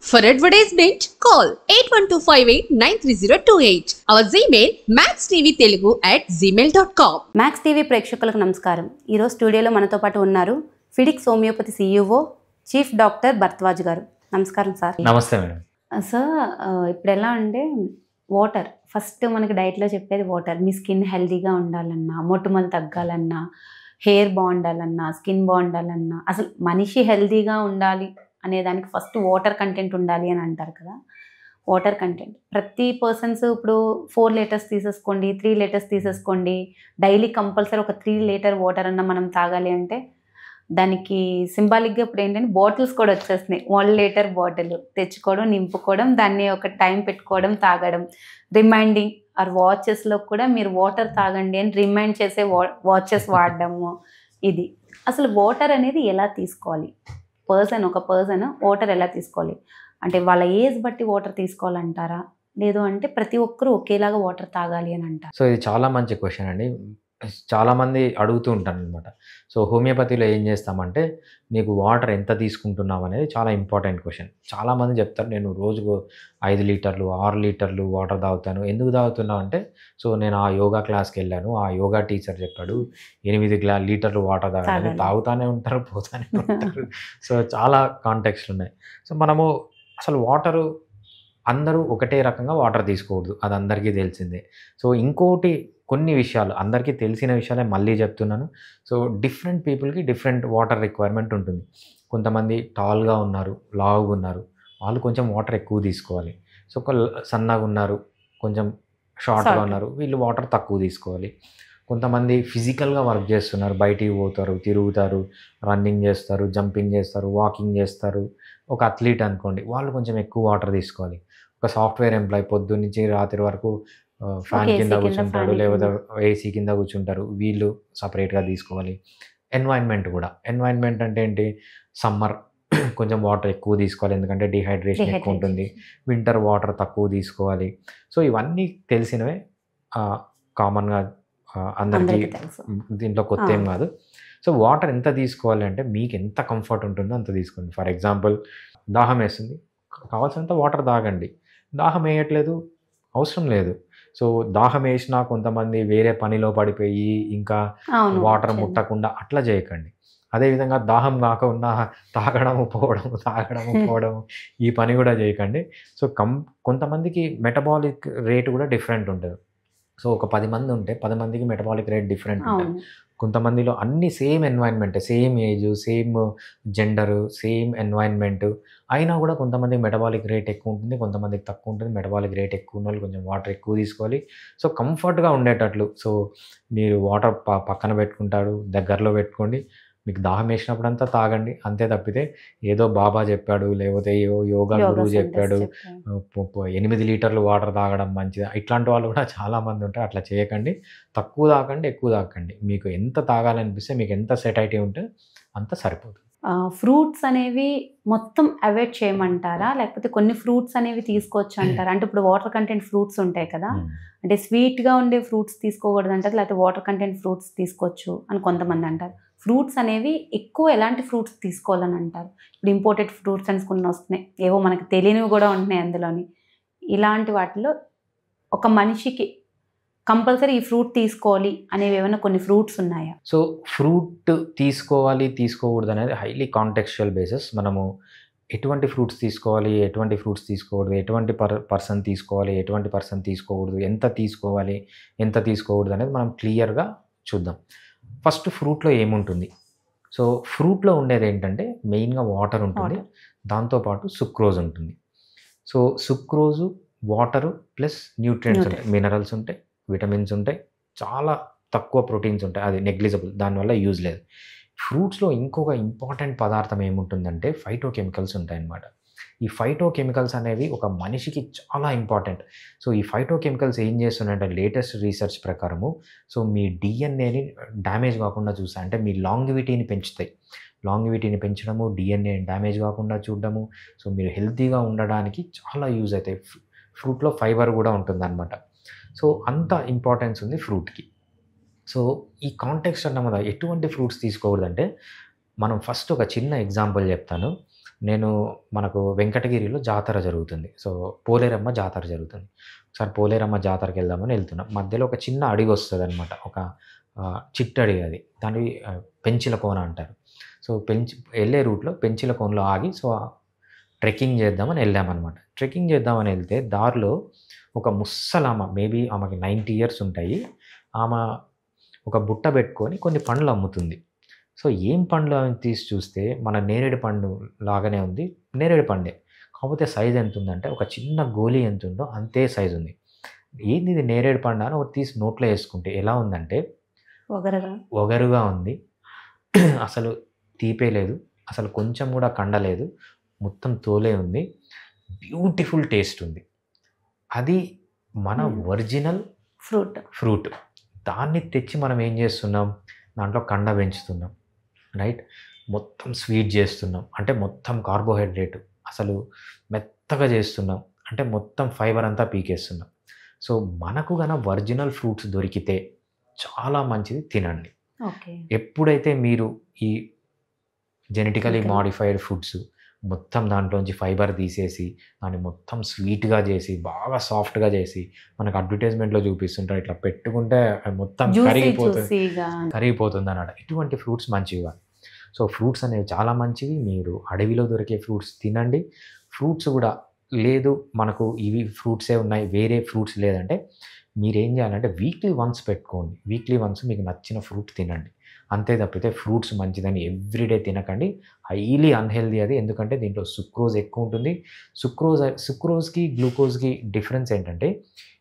For advertisement, call 8125893028. Our Gmail maxtvtelugu@gmail.com. Max TV ప్రేక్షకులకు నమస్కారం. ఈరోజు స్టూడియోలో మనతో పాటు ఉన్నారు ఫిడిక్స్ homeopathy CEO chief doctor Bharadwaj garu. నమస్కారం సార్. నమస్తే మేడం. సార్, ఇప్పుడు ఎలా అంటే వాటర్ ఫస్ట్ మనకి డైట్లో చెప్పేది వాటర్. మీ స్కిన్ హెల్తీగా ఉండాలన్నా, మొటిమలు తగ్గాలన్నా, హెయిర్ బాగుండాలన్నా, స్కిన్ బాగుండాలన్నా, అసలు మనిషి హెల్తీగా ఉండాలి అనేదానికి ఫస్ట్ వాటర్ కంటెంట్ ఉండాలి అని అంటారు కదా. వాటర్ కంటెంట్ ప్రతి పర్సన్స్ ఇప్పుడు 4 లీటర్స్ తీసేసుకోండి, 3 లీటర్స్ తీసేసుకోండి, డైలీ కంపల్సరీ ఒక 3 లీటర్ వాటర్ అన్న మనం తాగాలి అంటే దానికి సింబాలిక్గా ఇప్పుడు ఏంటంటే బాటిల్స్ కూడా వచ్చేస్తున్నాయి. 1 లీటర్ బాటిల్ తెచ్చుకోవడం, నింపుకోవడం, దాన్ని ఒక టైం పెట్టుకోవడం, తాగడం, రిమైండింగ్ ఆర్ వాచెస్లో కూడా మీరు వాటర్ తాగండి అని రిమైండ్ చేసే వాచెస్ వాడడము. ఇది అసలు వాటర్ అనేది ఎలా తీసుకోవాలి, ఒక పర్సన్ వాటర్ ఎలా తీసుకోవాలి అంటే వాళ్ళ ఏజ్ బట్టి వాటర్ తీసుకోవాలంటారా, లేదు అంటే ప్రతి ఒక్కరూ ఒకేలాగా వాటర్ తాగాలి అని అంటారు? సో ఇది చాలా మంచి క్వశ్చన్ అండి. చాలామంది అడుగుతూ ఉంటాను అనమాట. సో హోమియోపతిలో ఏం చేస్తామంటే నీకు వాటర్ ఎంత తీసుకుంటున్నావు అనేది చాలా ఇంపార్టెంట్ క్వశ్చన్. చాలామంది చెప్తారు నేను రోజుకు 5 లీటర్లు 6 లీటర్లు వాటర్ తాగుతాను. ఎందుకు తాగుతున్నావు అంటే సో నేను ఆ యోగా క్లాస్కి వెళ్ళాను, ఆ యోగా టీచర్ చెప్పాడు 8 లీటర్లు వాటర్ తాగాలని. తాగుతానే ఉంటారు, పోతానే ఉంటారు. సో చాలా కాంటెక్స్ట్లు ఉన్నాయి. సో మనము అసలు వాటరు అందరూ ఒకటే రకంగా వాటర్ తీసుకోకూడదు, అది అందరికీ తెలిసిందే. సో ఇంకోటి కొన్ని విషయాలు అందరికీ తెలిసిన విషయాలే మళ్ళీ చెప్తున్నాను. సో డిఫరెంట్ పీపుల్కి డిఫరెంట్ వాటర్ రిక్వైర్మెంట్ ఉంటుంది. కొంతమంది టాల్గా ఉన్నారు, లావుగా ఉన్నారు, వాళ్ళు కొంచెం వాటర్ ఎక్కువ తీసుకోవాలి. సో సన్నగా ఉన్నారు, కొంచెం షార్ట్గా ఉన్నారు, వీళ్ళు వాటర్ తక్కువ తీసుకోవాలి. కొంతమంది ఫిజికల్గా వర్క్ చేస్తున్నారు, బయటికి పోతారు, తిరుగుతారు, రన్నింగ్ చేస్తారు, జంపింగ్ చేస్తారు, వాకింగ్ చేస్తారు. ఒక అథ్లీట్ అనుకోండి, వాళ్ళు కొంచెం ఎక్కువ వాటర్ తీసుకోవాలి. ఒక సాఫ్ట్వేర్ ఎంప్లాయీ పొద్దున్నుంచి రాత్రి వరకు ఫ్యాన్ కింద కూర్చుంటాడు, లేకపోతే ఏసీ కింద కూర్చుంటారు, వీళ్ళు సపరేట్గా తీసుకోవాలి. ఎన్వైర్న్మెంట్ అంటే ఏంటి, సమ్మర్ కొంచెం వాటర్ ఎక్కువ తీసుకోవాలి, ఎందుకంటే డిహైడ్రేషన్ ఎక్కువ ఉంటుంది. వింటర్ వాటర్ తక్కువ తీసుకోవాలి. సో ఇవన్నీ తెలిసినవే, కామన్గా అందరికీ, దీంట్లో కొత్త ఏం కాదు. సో వాటర్ ఎంత తీసుకోవాలి అంటే మీకు ఎంత కంఫర్ట్ ఉంటుందో అంత తీసుకోండి. ఫర్ ఎగ్జాంపుల్ దాహం వేస్తుంది, కావాల్సినంత వాటర్ తాగండి. దాహం వేయట్లేదు, అవసరం లేదు. సో దాహం వేసినా కొంతమంది వేరే పనిలో పడిపోయి ఇంకా వాటర్ ముట్టకుండా అట్లా చేయకండి. అదేవిధంగా దాహం కాకుండా తాగడము పోవడము ఈ పని కూడా చేయకండి. సో కొంతమందికి మెటబాలిక్ రేట్ కూడా డిఫరెంట్ ఉంటుంది. సో ఒక 10 మంది ఉంటే 10 మందికి మెటబాలిక్ రేట్ డిఫరెంట్ ఉంటుంది. కొంతమందిలో అన్ని same environment, same age, same gender, same environment అయినా కూడా కొంతమందికి మెటబాలిక్ రేట్ ఎక్కువ ఉంటుంది, కొంతమందికి తక్కువ ఉంటుంది. మెటబాలిక్ రేట్ ఎక్కువ ఉన్న వాళ్ళు కొంచెం వాటర్ ఎక్కువ తీసుకోవాలి. సో కంఫర్ట్గా ఉండేటట్లు సో మీరు వాటర్ పక్కన పెట్టుకుంటారు, దగ్గరలో పెట్టుకోండి. మీకు దాహం వేసినప్పుడంతా తాగండి, అంతే తప్పితే ఏదో బాబా చెప్పాడు, లేకపోతే యోగా గురువు చెప్పాడు 8 లీటర్లు వాటర్ తాగడం మంచిది, ఇట్లాంటి వాళ్ళు కూడా చాలామంది ఉంటారు. అట్లా చేయకండి. తక్కువ తాగండి, ఎక్కువ తాగండి. మీకు ఎంత తాగాలనిపిస్తే, మీకు ఎంత సెటైటీ ఉంటే అంత సరిపోతుంది. ఫ్రూట్స్ అనేవి మొత్తం అవాయిడ్ చేయమంటారా, లేకపోతే కొన్ని ఫ్రూట్స్ అనేవి తీసుకోవచ్చు అంటారా? అంటే ఇప్పుడు వాటర్ కంటెంట్ ఫ్రూట్స్ ఉంటాయి కదా, అంటే స్వీట్గా ఉండే ఫ్రూట్స్ తీసుకోకూడదు అంటారు, లేకపోతే వాటర్ కంటెంట్ ఫ్రూట్స్ తీసుకోవచ్చు అని కొంతమంది అంటారు. ఫ్రూట్స్ అనేవి ఎక్కువ ఎలాంటి ఫ్రూట్స్ తీసుకోవాలని అంటారు? ఇప్పుడు ఇంపోర్టెడ్ ఫ్రూట్స్ అని కొన్ని వస్తున్నాయి, ఏవో మనకు తెలియనివి కూడా ఉంటున్నాయి అందులోని. ఇలాంటి వాటిలో ఒక మనిషికి కంపల్సరీ ఈ ఫ్రూట్ తీసుకోవాలి అనేవి ఏమైనా కొన్ని ఫ్రూట్స్ ఉన్నాయా? సో ఫ్రూట్ తీసుకోవాలి తీసుకోకూడదు అనేది హైలీ కాంటెక్స్చువల్ బేసిస్. మనము ఎటువంటి ఫ్రూట్స్ తీసుకోవాలి, ఎటువంటి ఫ్రూట్స్ తీసుకోకూడదు, ఎటువంటి పర్సన్ తీసుకోవాలి, ఎటువంటి పర్సన్ తీసుకోకూడదు, ఎంత తీసుకోవాలి, ఎంత తీసుకోకూడదు అనేది మనం క్లియర్గా చూద్దాం. ఫస్ట్ ఫ్రూట్లో ఏముంటుంది? సో ఫ్రూట్లో ఉండేది ఏంటంటే మెయిన్గా వాటర్ ఉంటుంది, దాంతోపాటు సుక్రోజ్ ఉంటుంది. సో సుక్రోజు, వాటరు ప్లస్ న్యూట్రియంట్స్ ఉంటాయి, మినరల్స్ ఉంటాయి, విటమిన్స్ ఉంటాయి, చాలా తక్కువ ప్రోటీన్స్ ఉంటాయి, అది నెగ్లిజబుల్, దానివల్ల యూజ్ లేదు. ఫ్రూట్స్లో ఇంకొక ఇంపార్టెంట్ పదార్థం ఏముంటుందంటే ఫైటోకెమికల్స్ ఉంటాయన్నమాట. ఈ ఫైటోకెమికల్స్ అనేవి ఒక మనిషికి చాలా ఇంపార్టెంట్. సో ఈ ఫైటోకెమికల్స్ ఏం చేస్తున్నాయంటే లేటెస్ట్ రీసెర్చ్ ప్రకారము సో మీ డిఎన్ఏని డ్యామేజ్ కాకుండా చూస్తాయి, అంటే మీ లాంగివిటీని పెంచుతాయి. లాంగివిటీని పెంచడము, డిఎన్ఏ డ్యామేజ్ కాకుండా చూడడము, సో మీరు హెల్తీగా ఉండడానికి చాలా యూజ్ అవుతాయి. ఫ్రూట్లో ఫైబర్ కూడా ఉంటుందన్నమాట. సో అంత ఇంపార్టెన్స్ ఉంది ఫ్రూట్కి. సో ఈ కాంటెక్స్ట్ అన్నమాట ఎటువంటి ఫ్రూట్స్ తీసుకోకూడదంటే మనం ఫస్ట్ ఒక చిన్న ఎగ్జాంపుల్ చెప్తాను. నేను మనకు వెంకటగిరిలో జాతర జరుగుతుంది. సో, పోలేరమ్మ జాతర జరుగుతుంది. ఒకసారి పోలేరమ్మ జాతరకి వెళ్దామని వెళ్తున్నాం. మధ్యలో ఒక చిన్న అడవి వస్తదనమాట. ఒక చిట్టడవి అది. దాన్ని పెంచిల కోన అంటారు. సో, వెళ్ళే రూట్‌లో పెంచిల కోనలో ఆగి ట్రెక్కింగ్ చేద్దామని వెళ్ళామనమాట. ట్రెక్కింగ్ చేద్దామని వెళ్తే దారిలో ఒక ముసలామ, మేబీ ఆమెకి 90 ఇయర్స్ ఉంటాయి. ఆమె ఒక బుట్ట పెట్టుకొని కొన్ని పండ్లు అమ్ముతుంది. సో, ఏం పండ్లు అని తీసి చూస్తే మన నేరేడు పండు లాగానే ఉంది. నేరేడు పండే. కాకపోతే సైజ్ ఎంతుందంటే ఒక చిన్న గోలీ ఎంతుందో అంతే సైజ్ ఉంది. ఏంది ఇది నేరేడు పండా అని ఒకటి తీసి నోట్లో ఏసుకుంటే ఎలా ఉందంటే ఒగరుగా ఉంది. అసలు తీపే లేదు. అసలు కొంచెం కూడా కండ లేదు. మొత్తం తోలే ఉంది. బ్యూటిఫుల్ టేస్ట్ ఉంది. అది మన ఒరిజినల్ ఫ్రూట్. దాన్ని తెచ్చి మనం ఏం చేస్తున్నాం, దాంట్లో కండ పెంచుతున్నాం, రైట్? మొత్తం స్వీట్ చేస్తున్నాం, అంటే మొత్తం కార్బోహైడ్రేట్ అసలు మెత్తగా చేస్తున్నాం, అంటే మొత్తం ఫైబర్ అంతా పీకేస్తున్నాం. సో, మనకు గన ఒరిజినల్ ఫ్రూట్స్ దొరికితే చాలా మంచిది, తినండి. ఎప్పుడైతే మీరు ఈ జెనెటికలీ మాడిఫైడ్ ఫుడ్స్ మొత్తం దాంట్లోంచి ఫైబర్ తీసేసి దాన్ని మొత్తం స్వీట్‌గా చేసి, బాగా సాఫ్ట్‌గా చేసి మనకు అడ్వర్టైజ్‌మెంట్‌లో చూపిస్తుంటారు. ఇట్లా పెట్టుకుంటే మొత్తం కరిగిపోతుందన్నమాట. ఇటువంటి ఫ్రూట్స్ మంచివి కాదు. సో, ఫ్రూట్స్ అనేవి చాలా మంచివి. మీరు అడవిలో దొరికే ఫ్రూట్స్ తినండి. ఫ్రూట్స్ కూడా లేదు మనకు ఇవి ఫ్రూట్సే ఉన్నాయి, వేరే ఫ్రూట్స్ లేదంటే మీరేం చేయాలంటే వీక్లీ వన్స్ పెట్టుకోండి. వీక్లీ వన్స్ మీకు నచ్చిన ఫ్రూట్ తినండి. అంతే తప్పితే ఫ్రూట్స్ మంచిదని ఎవ్రీడే తినకండి. హైలీ అన్‌హెల్తీ అది. ఎందుకంటే దీంట్లో సుక్రోజ్ ఎక్కువ ఉంటుంది. సుక్రోజ్‌కి, గ్లూకోజ్‌కి డిఫరెన్స్ ఏంటంటే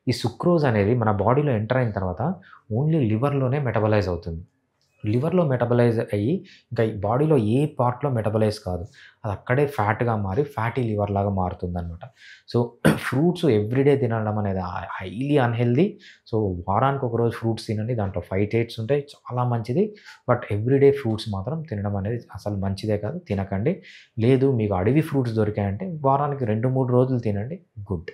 ఈ సుక్రోజ్ అనేది మన బాడీలో ఎంటర్ అయిన తర్వాత ఓన్లీ లివర్‌లోనే మెటబలైజ్ అవుతుంది. లివర్‌లో మెటబలైజ్ అయ్యి ఇంకా బాడీలో ఏ పార్ట్‌లో మెటబలైజ్ కాదు. అది అక్కడే ఫ్యాట్‌గా మారి ఫ్యాటీ లివర్ లాగా మారుతుందనమాట. సో, ఫ్రూట్స్ ఎవ్రీడే తినడం అనేది హైలీ అన్‌హెల్తీ. సో, వారానికి ఒకరోజు ఫ్రూట్స్ తినండి. దాంట్లో ఫైటేట్స్ ఉంటాయి, చాలా మంచిది. బట్ ఎవ్రీడే ఫ్రూట్స్ మాత్రం తినడం అనేది అసలు మంచిదే కాదు, తినకండి. లేదు మీకు అడవి ఫ్రూట్స్ దొరికాయంటే వారానికి 2, 3 రోజులు తినండి, గుడ్.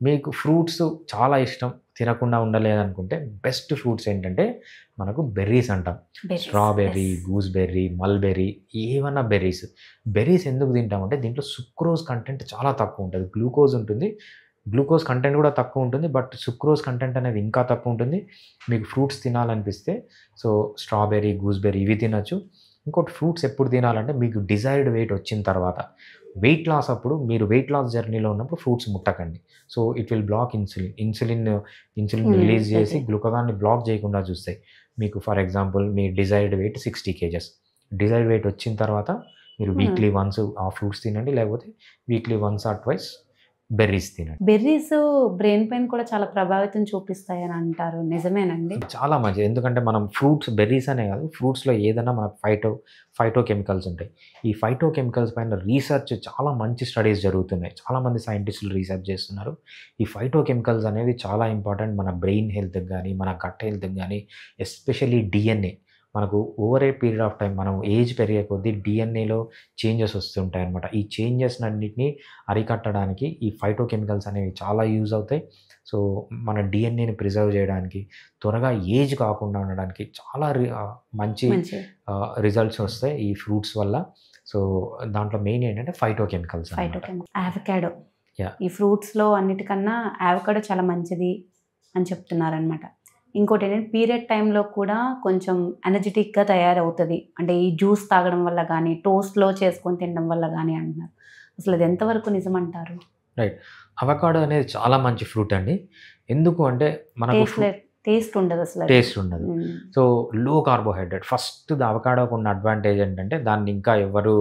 మీకు ఫ్రూట్స్ చాలా ఇష్టం, తినకుండా ఉండలేదనుకుంటే బెస్ట్ ఫ్రూట్స్ ఏంటంటే మనకు బెర్రీస్ అంటాం. స్ట్రాబెర్రీ, గూస్‌బెర్రీ, మల్బెర్రీ, ఏవన్నా బెర్రీస్. బెర్రీస్ ఎందుకు తింటామంటే దీంట్లో సుక్రోజ్ కంటెంట్ చాలా తక్కువ ఉంటుంది. గ్లూకోజ్ ఉంటుంది. గ్లూకోజ్ కంటెంట్ కూడా తక్కువ ఉంటుంది. బట్ సుక్రోజ్ కంటెంట్ అనేది ఇంకా తక్కువ ఉంటుంది. మీకు ఫ్రూట్స్ తినాలనిపిస్తే సో, స్ట్రాబెర్రీ, గూస్‌బెర్రీ ఇవి తినొచ్చు. ఇంకోటి ఫ్రూట్స్ ఎప్పుడు తినాలంటే మీకు డిజైర్డ్ వెయిట్ వచ్చిన తర్వాత, వెయిట్ లాస్ అప్పుడు మీరు వెయిట్ లాస్ జర్నీలో ఉన్నప్పుడు ఫ్రూట్స్ ముట్టకండి. So, it will block insulin release చేసి గ్లూకగాన్ని బ్లాక్ చేయకుండా చూస్తాయి. మీకు ఫర్ ఎగ్జాంపుల్ మీ desired weight 60 kgs. Desired weight వచ్చిన తర్వాత మీరు వీక్లీ వన్స్ ఆ ఫ్రూట్స్ తినండి. లేకపోతే weekly once or twice berries తినండి. బెర్రీస్ బ్రెయిన్ పైన కూడా చాలా ప్రభావితం చూపిస్తాయని అంటారు, నిజమేనండి? చాలా మంచిది. ఎందుకంటే మనం ఫ్రూట్స్, బెర్రీస్ అనే కాదు, ఫ్రూట్స్‌లో ఏదైనా మనకు ఫైటో కెమికల్స్ ఉంటాయి. ఈ ఫైటో కెమికల్స్ పైన రీసెర్చ్ చాలా మంచి స్టడీస్ జరుగుతున్నాయి. చాలామంది సైంటిస్టులు రీసెర్చ్ చేస్తున్నారు. ఈ ఫైటో కెమికల్స్ అనేవి చాలా ఇంపార్టెంట్ మన బ్రెయిన్ హెల్త్‌కి గానీ, మన గట్ హెల్త్‌కి గానీ, ఎస్పెషల్లీ DNA. మనకు over a period of time మనం ఏజ్ పెరిగే కొద్దీ DNAలో చేంజెస్ వస్తుంటాయన్నమాట. ఈ చేంజెస్‌నన్నిటిని అరికట్టడానికి ఈ ఫైటో కెమికల్స్ అనేవి చాలా యూజ్ అవుతాయి. సో, మన DNAని ప్రిజర్వ్ చేయడానికి, త్వరగా ఏజ్ కాకుండా ఉండడానికి చాలా మంచి రిజల్ట్స్ వస్తాయి ఈ ఫ్రూట్స్ వల్ల. సో, దాంట్లో మెయిన్ ఏంటంటే ఫైటో కెమికల్స్. అవకాడో ఈ ఫ్రూట్స్‌లో అన్నిటికన్నా అవకాడో చాలా మంచిది అని చెప్తున్నారనమాట. ఇంకోటి ఏంటంటే పీరియడ్ టైంలో కూడా కొంచెం ఎనర్జెటిక్గా తయారవుతుంది, అంటే ఈ జ్యూస్ తాగడం వల్ల కానీ, టోస్ట్లో చేసుకొని తినడం వల్ల కానీ అంటున్నారు. అసలు అది ఎంతవరకు నిజమంటారు? రైట్. అవకాడో అనేది చాలా మంచి ఫ్రూట్ అండి. ఎందుకు అంటే మనకు టేస్ట్ ఉండదు, అసలు టేస్ట్ ఉండదు. సో, లో కార్బోహైడ్రేట్. ఫస్ట్ అవకాడోకి ఉన్న అడ్వాంటేజ్ ఏంటంటే దాన్ని ఇంకా ఎవరు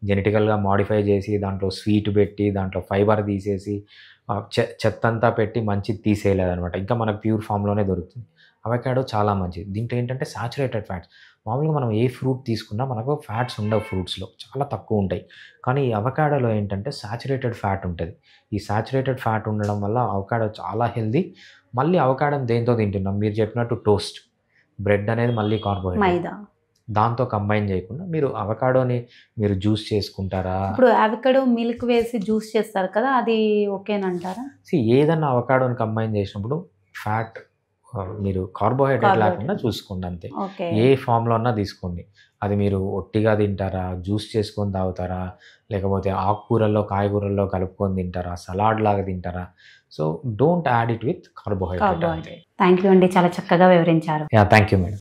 జెనెటికల్గా మాడిఫై చేసి దాంట్లో స్వీట్ పెట్టి దాంట్లో ఫైబర్ తీసేసి చెత్తంతా పెట్టి మంచిది తీసేయలేదనమాట. ఇంకా మనకు ప్యూర్ ఫామ్లోనే దొరుకుతుంది. అవకాడో చాలా మంచిది. దీంట్లో ఏంటంటే సాచురేటెడ్ ఫ్యాట్స్. మామూలుగా మనం ఏ ఫ్రూట్ తీసుకున్నా మనకు ఫ్యాట్స్ ఉండవు, ఫ్రూట్స్‌లో చాలా తక్కువ ఉంటాయి. కానీ ఈ అవకాడోలో ఏంటంటే సాచురేటెడ్ ఫ్యాట్ ఉంటుంది. ఈ సాచురేటెడ్ ఫ్యాట్ ఉండడం వల్ల అవకాడో చాలా హెల్తీ. మళ్ళీ అవకాడోని దేంతో తింటున్నాం, మీరు చెప్పినట్టు టోస్ట్, బ్రెడ్ అనేది మళ్ళీ కార్బోహైడ్రేట్, మైదా, దాంతో కంబైన్ చేయకుండా మీరు అవకాడోని మీరు జ్యూస్ చేసుకుంటారా? ఇప్పుడు అవకాడో మిల్క్ వేసి జ్యూస్ చేస్తారు కదా, అది ఓకేనంటారా? ఏదన్నా అవకాడోని కంబైన్ చేసినప్పుడు ఫ్యాట్ మీరు కార్బోహైడ్రేట్ లేకుండా చూసుకోండి అంతే. ఓకే. ఏ ఫామ్‌లో అన్నా తీసుకోండి. అది మీరు ఒట్టిగా తింటారా? జ్యూస్ చేసుకొని తాగుతారా? లేకపోతే ఆకుకూరల్లో, కాయగూరల్లో కలుపుకొని తింటారా? సలాడ్ లాగా తింటారా? So, don't add it with carbohydrate అంతే. కార్బోహైడ్రేట్. థ్యాంక్ యూ అండి. చాలా చక్కగా వివరించారు. యాహ్! Thank you madam.